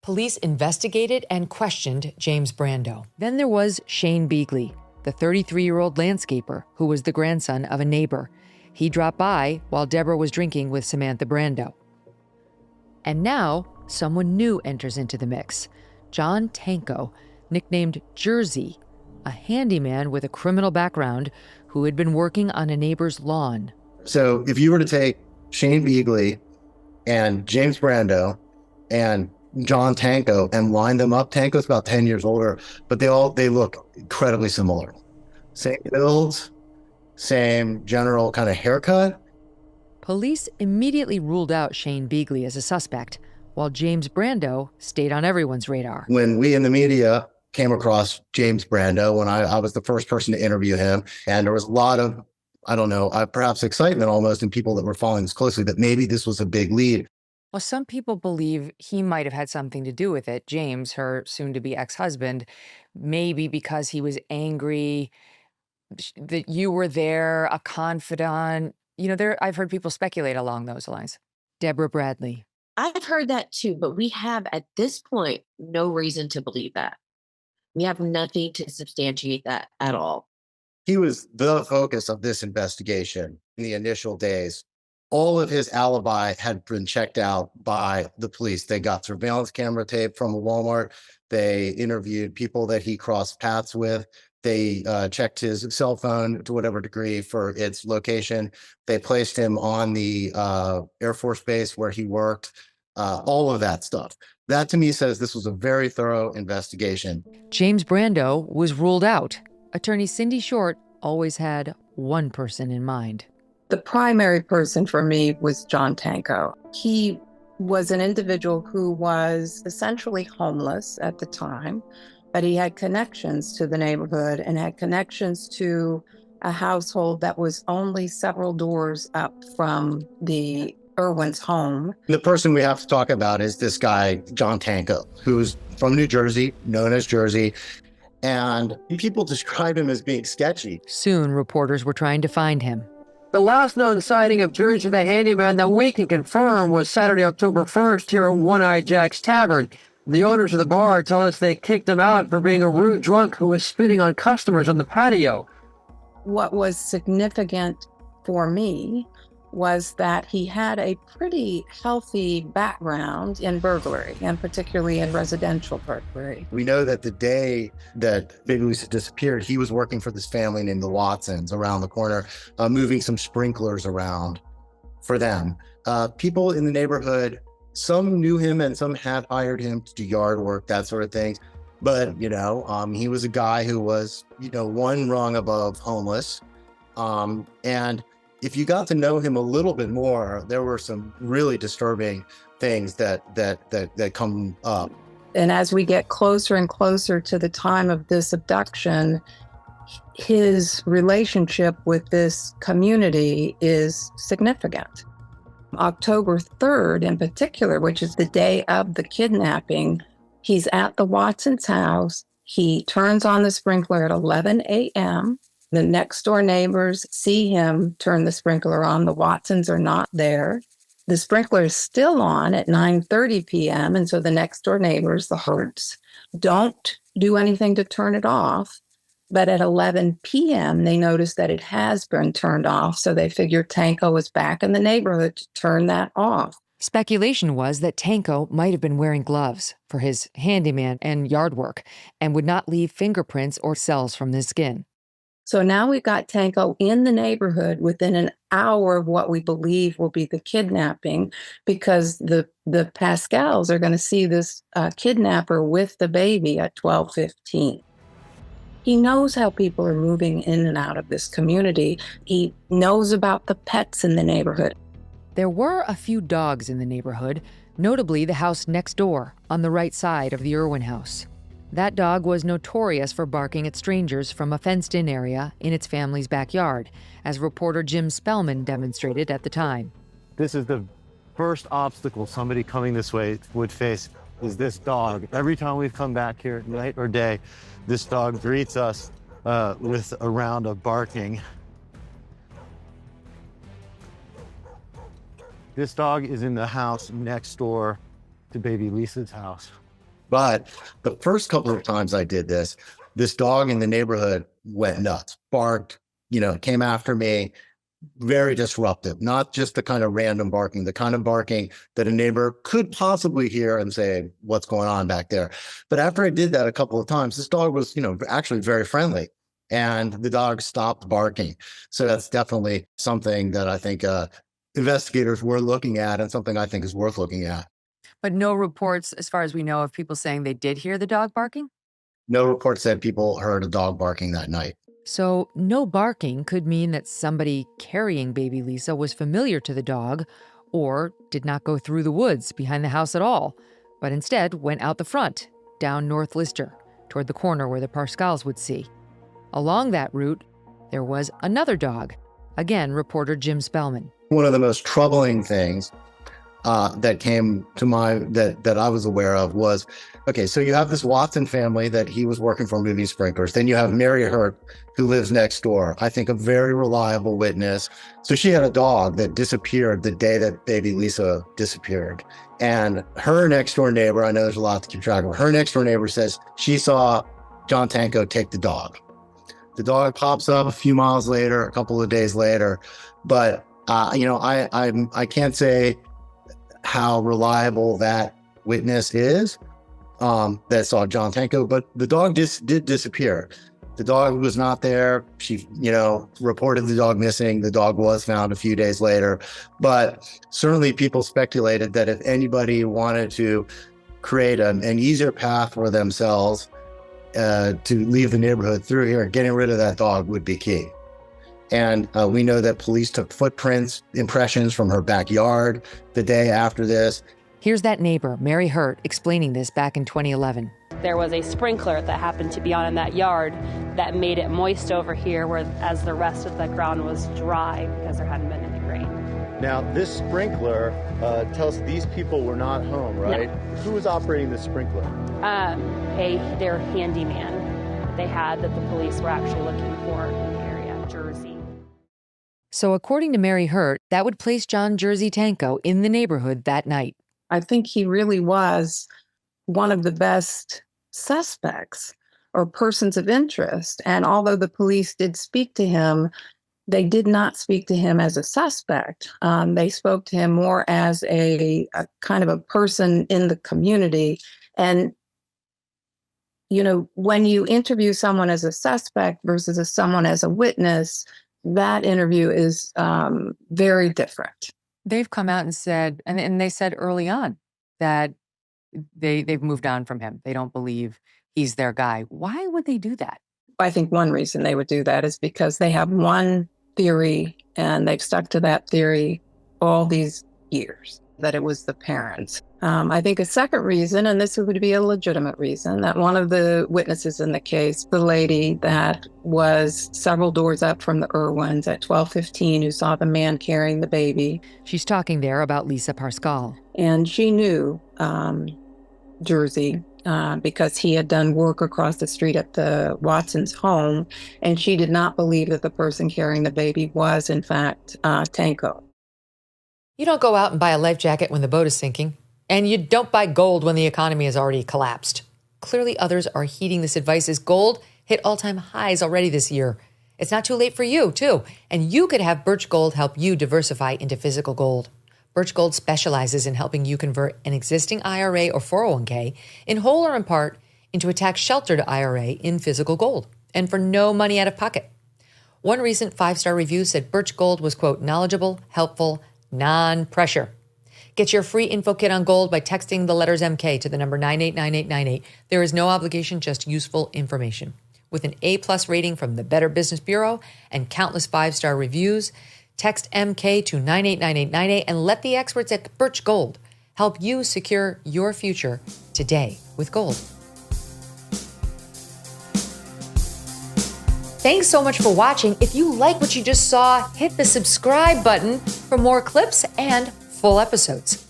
Police investigated and questioned James Brando. Then there was Shane Beagley, the 33-year-old landscaper who was the grandson of a neighbor. He dropped by while Deborah was drinking with Samantha Brando. And now, someone new enters into the mix. John Tanko, nicknamed Jersey, a handyman with a criminal background who had been working on a neighbor's lawn. So if you were to take Shane Beagley and James Brando and John Tanko and line them up, Tanko's about 10 years older, but they look incredibly similar. Same builds, same general kind of haircut. Police immediately ruled out Shane Beagley as a suspect, while James Brando stayed on everyone's radar. When we in the media came across James Brando, when I was the first person to interview him, and there was a lot of, I don't know, perhaps excitement almost in people that were following this closely that maybe this was a big lead. Well, some people believe he might have had something to do with it, James, her soon-to-be ex-husband, maybe because he was angry that you were there, a confidant. I've heard people speculate along those lines. Deborah Bradley. I've heard that too, but we have at this point no reason to believe that. We have nothing to substantiate that at all. He was the focus of this investigation in the initial days. All of his alibi had been checked out by the police. They got surveillance camera tape from a Walmart. They interviewed people that he crossed paths with. They checked his cell phone to whatever degree for its location. They placed him on the Air Force Base where he worked, all of that stuff. That to me says this was a very thorough investigation. James Brando was ruled out. Attorney Cindy Short always had one person in mind. The primary person for me was John Tanko. He was an individual who was essentially homeless at the time, but he had connections to the neighborhood and had connections to a household that was only several doors up from the Irwin's home. The person we have to talk about is this guy, John Tanko, who's from New Jersey, known as Jersey, and people describe him as being sketchy. Soon, reporters were trying to find him. The last known sighting of Jersey the handyman that we can confirm was Saturday, October 1st here at One-Eye Jack's Tavern. The owners of the bar tell us they kicked him out for being a rude drunk who was spitting on customers on the patio. What was significant for me was that he had a pretty healthy background in burglary, and particularly in residential burglary. We know that the day that Baby Lisa disappeared, he was working for this family named the Watsons around the corner, moving some sprinklers around for them. People in the neighborhood, some knew him and some had hired him to do yard work, that sort of thing. But, he was a guy who was, one rung above homeless. And if you got to know him a little bit more, there were some really disturbing things that come up. And as we get closer and closer to the time of this abduction, his relationship with this community is significant. October 3rd in particular, which is the day of the kidnapping, he's at the Watson's house. He turns on the sprinkler at 11 a.m. The next door neighbors see him turn the sprinkler on. The Watsons are not there. The sprinkler is still on at 9:30 p.m. And so the next door neighbors, the Hurts, don't do anything to turn it off. But at 11 p.m., they notice that it has been turned off. So they figure Tanko was back in the neighborhood to turn that off. Speculation was that Tanko might have been wearing gloves for his handyman and yard work and would not leave fingerprints or cells from the skin. So now we've got Tanko in the neighborhood within an hour of what we believe will be the kidnapping, because the Pascals are going to see this kidnapper with the baby at 12:15. He knows how people are moving in and out of this community. He knows about the pets in the neighborhood. There were a few dogs in the neighborhood, notably the house next door on the right side of the Irwin house. That dog was notorious for barking at strangers from a fenced-in area in its family's backyard, as reporter Jim Spellman demonstrated at the time. This is the first obstacle somebody coming this way would face, is this dog. Every time we've come back here, night or day, this dog greets us with a round of barking. This dog is in the house next door to baby Lisa's house. But the first couple of times I did this dog in the neighborhood went nuts, barked, came after me, very disruptive, not just the kind of random barking, the kind of barking that a neighbor could possibly hear and say, what's going on back there? But after I did that a couple of times, this dog was, actually very friendly, and the dog stopped barking. So that's definitely something that I think investigators were looking at, and something I think is worth looking at. But no reports, as far as we know, of people saying they did hear the dog barking? No report said people heard a dog barking that night. So no barking could mean that somebody carrying baby Lisa was familiar to the dog or did not go through the woods behind the house at all, but instead went out the front, down North Lister, toward the corner where the Parscals would see. Along that route, there was another dog. Again, reporter Jim Spellman. One of the most troubling things that came to mind that I was aware of was, okay, so you have this Watson family that he was working for moving sprinklers. Then you have Mary Hurt, who lives next door. I think a very reliable witness. So she had a dog that disappeared the day that baby Lisa disappeared. And her next door neighbor, I know there's a lot to keep track of, her next door neighbor says she saw John Tanko take the dog. The dog pops up a few miles later, a couple of days later. But, I can't say how reliable that witness is that saw John Tanko, but the dog did disappear. The dog was not there. She, reported the dog missing. The dog was found a few days later. But certainly people speculated that if anybody wanted to create an easier path for themselves to leave the neighborhood through here, getting rid of that dog would be key. And we know that police took footprints, impressions from her backyard the day after this. Here's that neighbor, Mary Hurt, explaining this back in 2011. There was a sprinkler that happened to be on in that yard that made it moist over here, whereas the rest of the ground was dry because there hadn't been any rain. Now, this sprinkler tells us these people were not home, right? No. Who was operating the sprinkler? Their handyman they had that the police were actually looking for in the area, Jersey. So according to Mary Hurt, that would place John Jersey Tanko in the neighborhood that night. I think he really was one of the best suspects or persons of interest. And although the police did speak to him, they did not speak to him as a suspect. They spoke to him more as a kind of a person in the community. And, when you interview someone as a suspect versus someone as a witness, that interview is very different. They've come out and said, and they said early on that they've moved on from him. They don't believe he's their guy. Why would they do that? I think one reason they would do that is because they have one theory and they've stuck to that theory all these years, that it was the parents. I think a second reason, and this would be a legitimate reason, that one of the witnesses in the case, the lady that was several doors up from the Irwins at 12:15, who saw the man carrying the baby. She's talking there about Lisa Parscal. And she knew Jersey because he had done work across the street at the Watson's home, and she did not believe that the person carrying the baby was, in fact, Tanko. You don't go out and buy a life jacket when the boat is sinking, and you don't buy gold when the economy has already collapsed. Clearly, others are heeding this advice as gold hit all-time highs already this year. It's not too late for you, too, and you could have Birch Gold help you diversify into physical gold. Birch Gold specializes in helping you convert an existing IRA or 401k in whole or in part into a tax-sheltered IRA in physical gold, and for no money out of pocket. One recent 5-star review said Birch Gold was, quote, knowledgeable, helpful, non-pressure. Get your free info kit on gold by texting the letters MK to the number 989898. There is no obligation, just useful information. With an A+ rating from the Better Business Bureau and countless 5-star reviews, text MK to 989898 and let the experts at Birch Gold help you secure your future today with gold. Thanks so much for watching. If you like what you just saw, hit the subscribe button for more clips and full episodes.